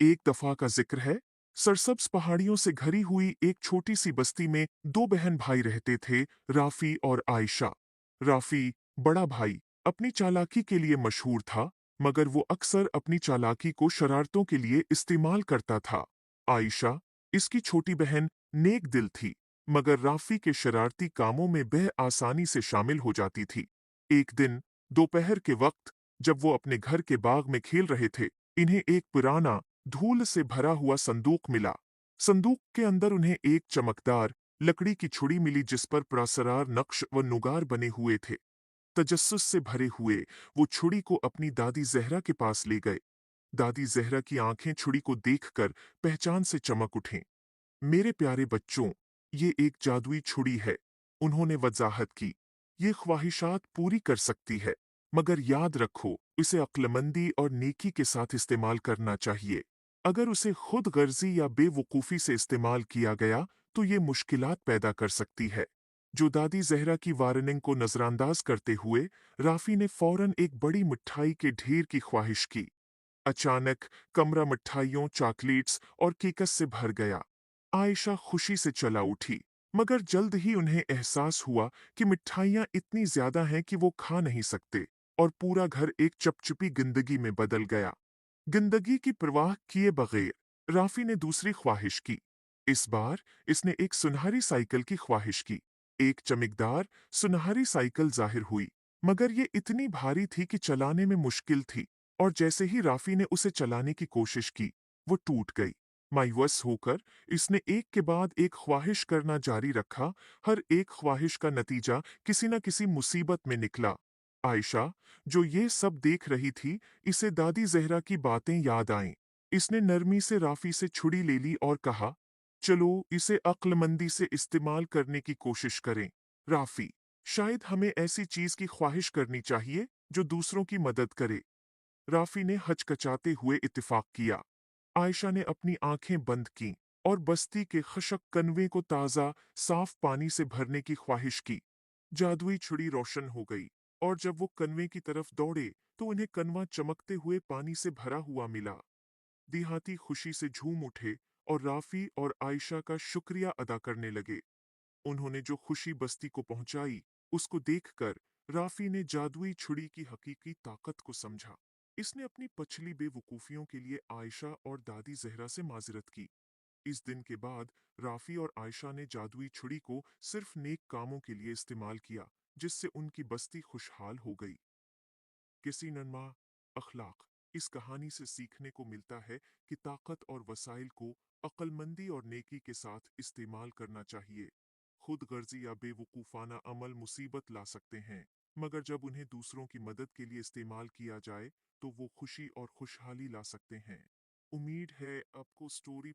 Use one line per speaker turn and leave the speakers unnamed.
एक दफा का जिक्र है। सरसब्ज पहाड़ियों से घिरी हुई एक छोटी सी बस्ती में दो बहन भाई रहते थे, राफी और आयशा। राफी, बड़ा भाई, अपनी चालाकी के लिए मशहूर था, मगर वो अक्सर अपनी चालाकी को शरारतों के लिए इस्तेमाल करता था। आयशा, इसकी छोटी बहन, नेक दिल थी, मगर राफी के शरारती कामों में वह आसानी से शामिल हो जाती थी। एक दिन दोपहर के वक्त, जब वो अपने घर के बाग में खेल रहे थे, इन्हें एक पुराना, धूल से भरा हुआ संदूक मिला। संदूक के अंदर उन्हें एक चमकदार लकड़ी की छुड़ी मिली जिस पर पुरस्कार नक्श व नुगार बने हुए थे। तजस्सुस से भरे हुए वो छुड़ी को अपनी दादी जहरा के पास ले गए। दादी जहरा की आंखें छुड़ी को देखकर पहचान से चमक उठें। मेरे प्यारे बच्चों, ये एक जादुई छुड़ी है, उन्होंने वजाहत की। ये ख्वाहिशात पूरी कर सकती है, मगर याद रखो, इसे अक्लमंदी और नेकी के साथ इस्तेमाल करना चाहिए। अगर उसे खुद गर्जी या बेवकूफ़ी से इस्तेमाल किया गया, तो ये मुश्किलात पैदा कर सकती है। जो दादी जहरा की वार्निंग को नजरअंदाज करते हुए, राफी ने फौरन एक बड़ी मिठाई के ढेर की ख्वाहिश की। अचानक कमरा मिठाइयों, चॉकलेट्स और केकस से भर गया। आयशा खुशी से चला उठी, मगर जल्द ही उन्हें एहसास हुआ कि मिठाइयाँ इतनी ज्यादा हैं कि वो खा नहीं सकते, और पूरा घर एक चपचपी जिंदगी में बदल गया। जिंदगी की परवाह किए बगैर राफी ने दूसरी ख्वाहिश की। इस बार इसने एक सुनहरी साइकिल की ख्वाहिश की। एक चमकदार सुनहरी साइकिल जाहिर हुई, मगर ये इतनी भारी थी कि चलाने में मुश्किल थी, और जैसे ही राफी ने उसे चलाने की कोशिश की, वो टूट गई। मायूस होकर इसने एक के बाद एक ख्वाहिश करना जारी रखा। हर एक ख्वाहिश का नतीजा किसी न किसी मुसीबत में निकला। आयशा, जो ये सब देख रही थी, इसे दादी जहरा की बातें याद आईं। इसने नरमी से राफी से छुड़ी ले ली और कहा, चलो इसे अक्लमंदी से इस्तेमाल करने की कोशिश करें। राफी, शायद हमें ऐसी चीज की ख्वाहिश करनी चाहिए जो दूसरों की मदद करे। राफी ने हचकचाते हुए इत्तेफाक किया। आयशा ने अपनी आंखें बंद कीं और बस्ती के खशक कनवे को ताज़ा, साफ पानी से भरने की ख्वाहिश की। जादुई छुड़ी रोशन हो गई, और जब वो कनवे की तरफ दौड़े, तो उन्हें कनवा चमकते हुए पानी से भरा हुआ मिला। देहाती खुशी से झूम उठे और राफी और आयशा का शुक्रिया अदा करने लगे। उन्होंने जो खुशी बस्ती को पहुंचाई, उसको देखकर राफी ने जादुई छुड़ी की हकीकी ताकत को समझा। इसने अपनी पछली बेवकूफियों के लिए आयशा और दादी जहरा से माजरत की। इस दिन के बाद राफी और आयशा ने जादुई छुड़ी को सिर्फ नेक कामों के लिए इस्तेमाल किया, जिससे उनकी बस्ती खुशहाल हो गई। किसी नन्मा अखलाक, इस कहानी से सीखने को मिलता है कि ताकत और वसाइल को अक्लमंदी और नेकी के साथ इस्तेमाल करना चाहिए। खुद गर्जी या बेवकूफ़ाना अमल मुसीबत ला सकते हैं, मगर जब उन्हें दूसरों की मदद के लिए इस्तेमाल किया जाए, तो वो खुशी और खुशहाली ला सकते हैं। उम्मीद है आपको स्टोरी